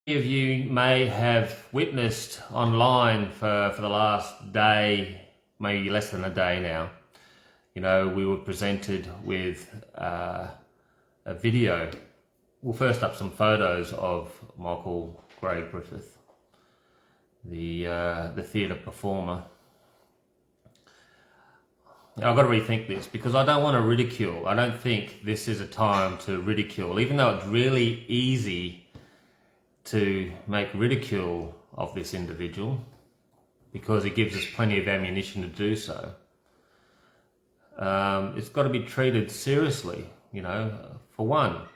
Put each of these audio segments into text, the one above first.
Many of you may have witnessed online for the last day, maybe less than a day now. We were presented with a video. Well, first up, some photos of Michael G Griffith, the theatre performer. Now, I've got to rethink this because I don't want to ridicule. I don't think this is a time to ridicule, even though it's really easy to make ridicule of this individual because it gives us plenty of ammunition to do so. It's got to be treated seriously, For one,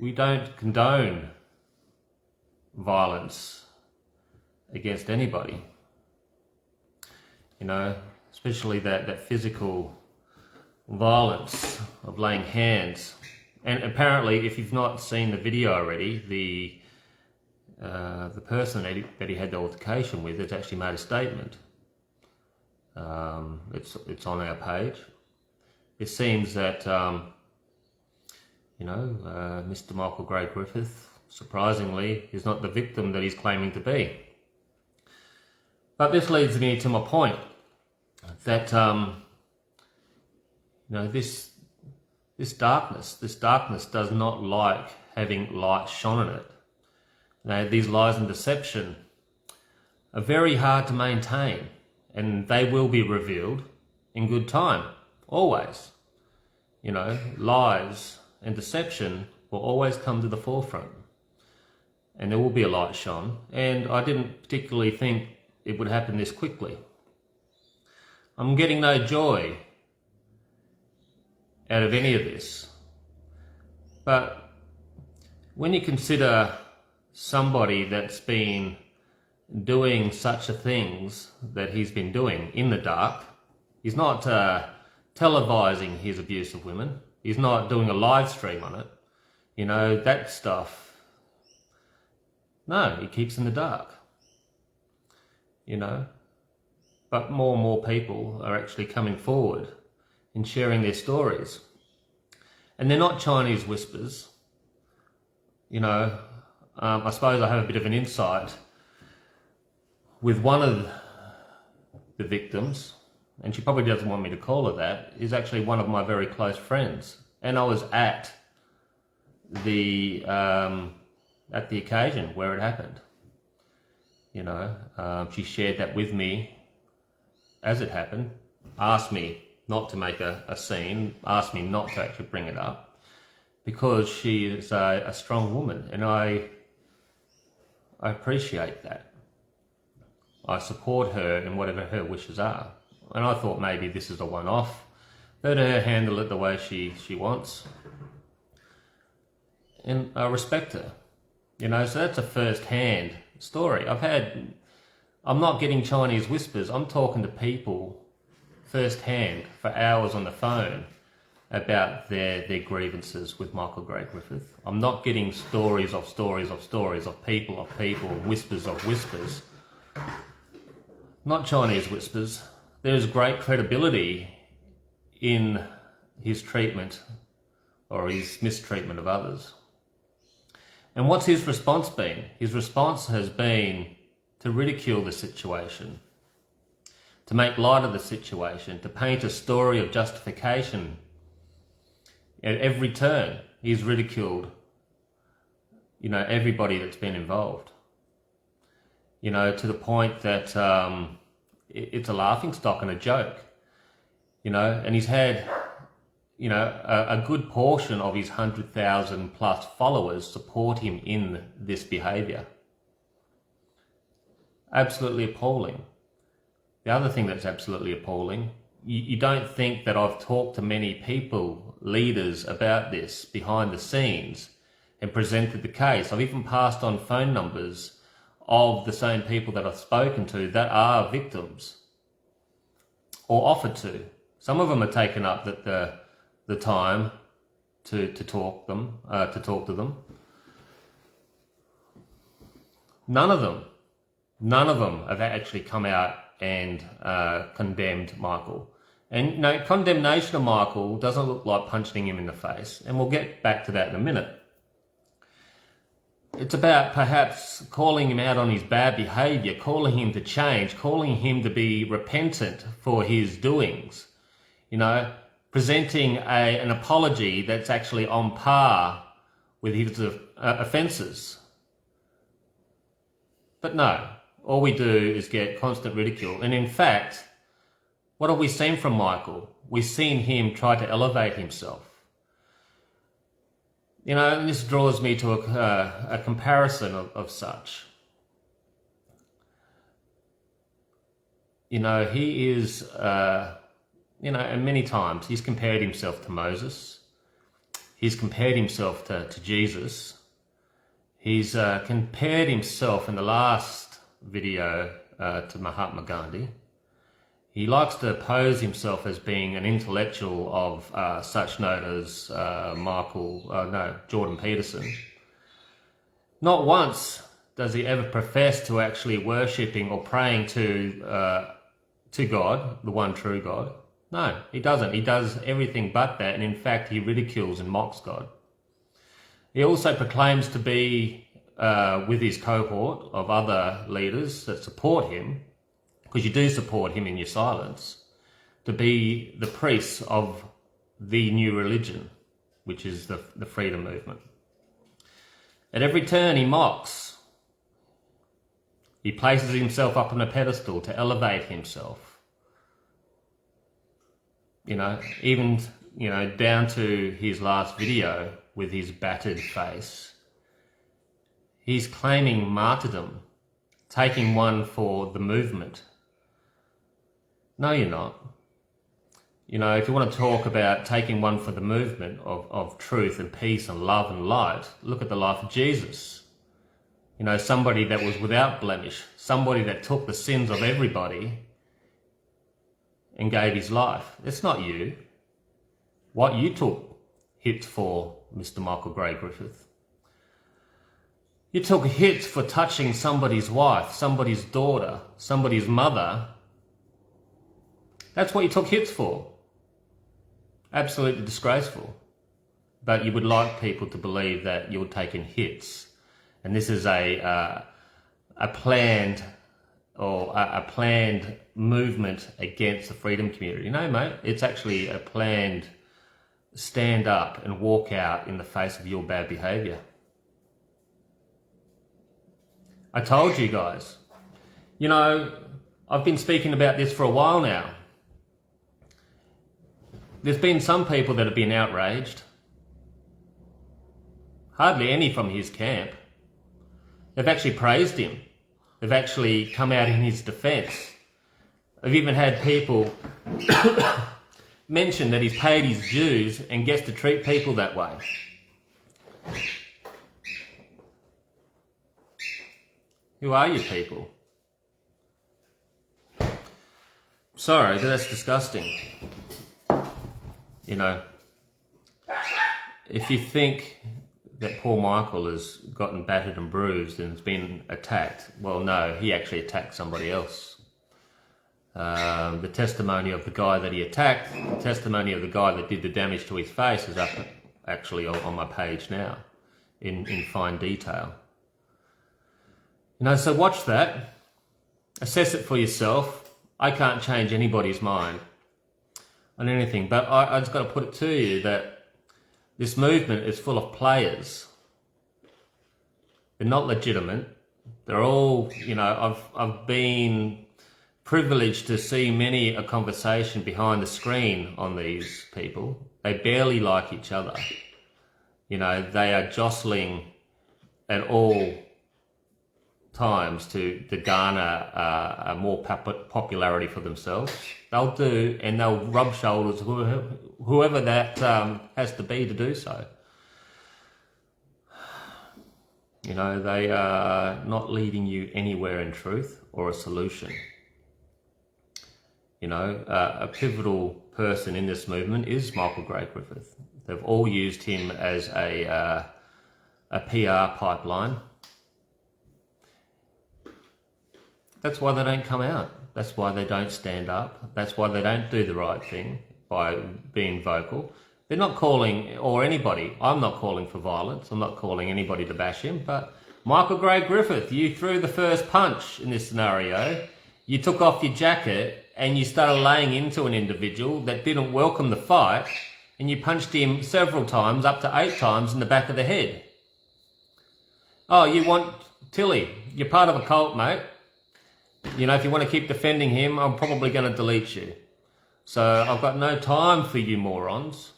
we don't condone violence against anybody, especially that physical violence of laying hands. And apparently, if you've not seen the video already, the person that he had the altercation with has actually made a statement. It's on our page. It seems that Mr. Michael G Griffith, surprisingly, is not the victim that he's claiming to be. But this leads me to my point that This darkness does not like having light shone on it. These lies and deception are very hard to maintain, and they will be revealed in good time, always. Lies and deception will always come to the forefront, and there will be a light shone, and I didn't particularly think it would happen this quickly. I'm getting no joy out of any of this. But when you consider somebody that's been doing such a things that he's been doing in the dark, he's not televising his abuse of women, he's not doing a live stream on it, that stuff, no, he keeps in the dark, But more and more people are actually coming forward and sharing their stories. And they're not Chinese whispers. I suppose I have a bit of an insight with one of the victims, and she probably doesn't want me to call her that, is actually one of my very close friends. And I was at the occasion where it happened. She shared that with me as it happened, asked me not to make a scene, asked me not to actually bring it up, because she is a strong woman, and I appreciate that. I support her in whatever her wishes are, and I thought maybe this is a one-off. Let her handle it the way she wants, and I respect her. So that's a first-hand story. I'm not getting Chinese whispers, I'm talking to people first-hand for hours on the phone about their grievances with Michael G Griffith. I'm not getting stories of people, whispers of whispers. Not Chinese whispers. There's great credibility in his treatment or his mistreatment of others. And what's his response been? His response has been to ridicule the situation, to make light of the situation, to paint a story of justification. At every turn, he's ridiculed, everybody that's been involved. To the point that it's a laughingstock and a joke. And he's had, a good portion of his 100,000 plus followers support him in this behaviour. Absolutely appalling. The other thing that's absolutely appalling, you don't think that I've talked to many people, leaders, about this behind the scenes and presented the case. I've even passed on phone numbers of the same people that I've spoken to that are victims or offered to. Some of them are taken up the time to talk to them. None of them have actually come out and condemned Michael. And condemnation of Michael doesn't look like punching him in the face, and we'll get back to that in a minute. It's about perhaps calling him out on his bad behaviour, calling him to change, calling him to be repentant for his doings. Presenting an apology that's actually on par with his offences. But no, all we do is get constant ridicule. And in fact, what have we seen from Michael? We've seen him try to elevate himself. And this draws me to a comparison of such. He is, and many times he's compared himself to Moses. He's compared himself to Jesus. He's compared himself in the last video to Mahatma Gandhi. He likes to pose himself as being an intellectual of such note as Jordan Peterson. Not once does he ever profess to actually worshipping or praying to God, the one true God. No, he doesn't. He does everything but that, and in fact, he ridicules and mocks God. He also proclaims to be, with his cohort of other leaders that support him, because you do support him in your silence, to be the priests of the new religion, which is the freedom movement. At every turn he mocks. He places himself up on a pedestal to elevate himself. Even down to his last video with his battered face. He's claiming martyrdom, taking one for the movement. No, you're not. If you want to talk about taking one for the movement of truth and peace and love and light, look at the life of Jesus. Somebody that was without blemish, somebody that took the sins of everybody and gave his life. It's not you. What you took hits for, Mr. Michael G Griffith. You took hits for touching somebody's wife, somebody's daughter, somebody's mother. That's what you took hits for. Absolutely disgraceful. But you would like people to believe that you're taking hits. And this is a planned movement against the freedom community. No, mate, it's actually a planned stand up and walk out in the face of your bad behaviour. I told you guys. I've been speaking about this for a while now. There's been some people that have been outraged. Hardly any from his camp. They've actually praised him. They've actually come out in his defence. I've even had people mention that he's paid his dues and gets to treat people that way. Who are you people? Sorry, that's disgusting. If you think that poor Michael has gotten battered and bruised and has been attacked, well, no, he actually attacked somebody else. The testimony of the guy that he attacked, the testimony of the guy that did the damage to his face is up actually on my page now in fine detail. So watch that, assess it for yourself. I can't change anybody's mind on anything, but I just got to put it to you that this movement is full of players. They're not legitimate. They're all, I've been privileged to see many a conversation behind the screen on these people. They barely like each other. They are jostling at all times to garner more popularity for themselves. They'll do, and they'll rub shoulders whoever that has to be to do so. They are not leading you anywhere in truth or a solution. A pivotal person in this movement is Michael G Griffith. They've all used him as a PR pipeline. That's why they don't come out. That's why they don't stand up. That's why they don't do the right thing by being vocal. They're not calling, or anybody, I'm not calling for violence. I'm not calling anybody to bash him, but Michael G Griffith, you threw the first punch in this scenario. You took off your jacket and you started laying into an individual that didn't welcome the fight, and you punched him several times, up to 8 times in the back of the head. Oh, you want Tilly, you're part of a cult, mate. You know, if you want to keep defending him, I'm probably going to delete you. So I've got no time for you morons.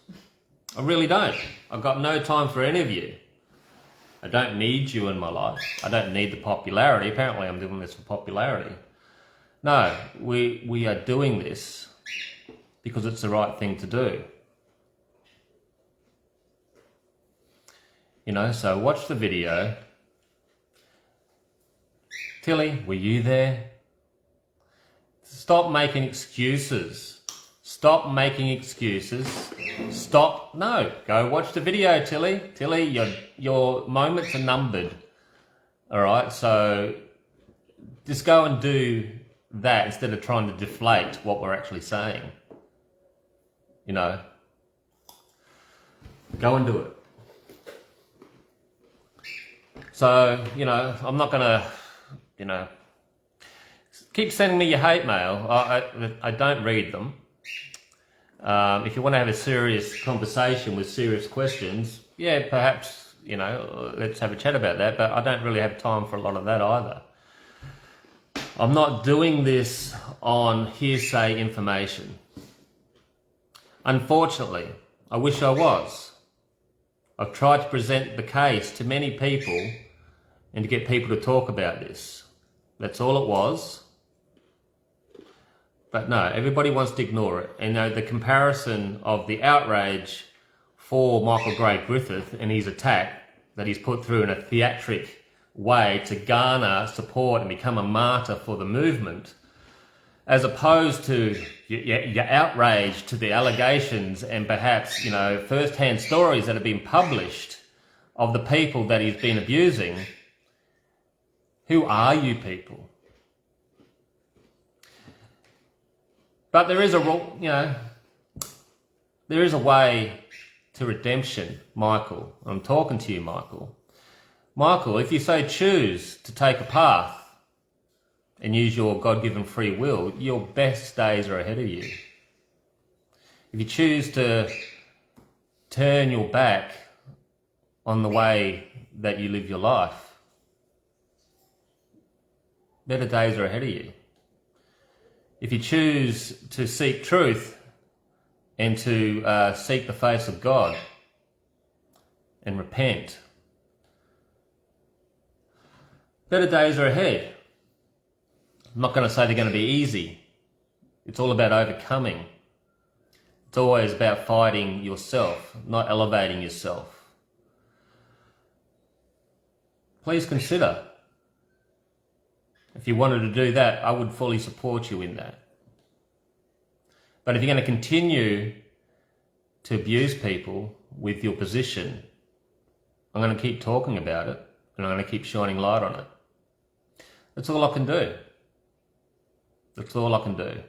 I really don't. I've got no time for any of you. I don't need you in my life. I don't need the popularity. Apparently I'm doing this for popularity. No, we are doing this because it's the right thing to do. You know, so watch the video. Tilly, were you there? Stop making excuses. Stop making excuses. Stop. No, go watch the video, Tilly. Tilly, your moments are numbered. All right, so just go and do that instead of trying to deflate what we're actually saying. You know, go and do it. So, you know, I'm not going to, you know, keep sending me your hate mail. I don't read them. If you want to have a serious conversation with serious questions, yeah, perhaps, you know, let's have a chat about that. But I don't really have time for a lot of that either. I'm not doing this on hearsay information. Unfortunately, I wish I was. I've tried to present the case to many people and to get people to talk about this. That's all it was. But no, everybody wants to ignore it. And the comparison of the outrage for Michael G Griffith and his attack that he's put through in a theatric way to garner support and become a martyr for the movement, as opposed to your outrage to the allegations and perhaps, you know, first-hand stories that have been published of the people that he's been abusing. Who are you people? But there is there is a way to redemption, Michael. I'm talking to you, Michael. Michael, if you so choose to take a path and use your God-given free will, your best days are ahead of you. If you choose to turn your back on the way that you live your life, better days are ahead of you. If you choose to seek truth and to seek the face of God and repent, better days are ahead. I'm not going to say they're going to be easy. It's all about overcoming. It's always about fighting yourself, not elevating yourself. Please consider. If you wanted to do that, I would fully support you in that. But if you're going to continue to abuse people with your position, I'm going to keep talking about it and I'm going to keep shining light on it. That's all I can do. That's all I can do.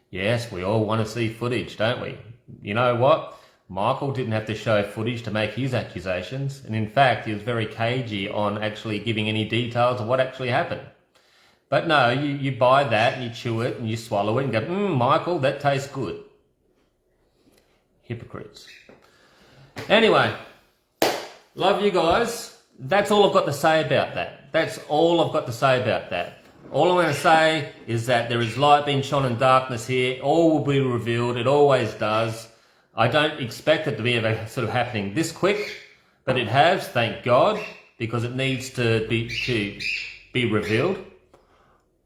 Yes, we all want to see footage, don't we? You know what? Michael didn't have to show footage to make his accusations. And in fact, he was very cagey on actually giving any details of what actually happened. But no, you buy that and you chew it and you swallow it and go, Michael, that tastes good. Hypocrites. Anyway, love you guys. That's all I've got to say about that. That's all I've got to say about that. All I'm going to say is that there is light being shone in darkness here. All will be revealed. It always does. I don't expect it to be ever sort of happening this quick, but it has, thank God, because it needs to be revealed.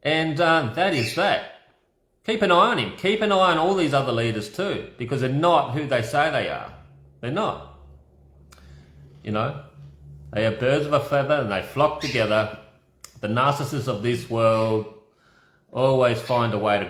And that is that. Keep an eye on him. Keep an eye on all these other leaders too, because they're not who they say they are. They're not. You know, they are birds of a feather and they flock together. The narcissists of this world always find a way to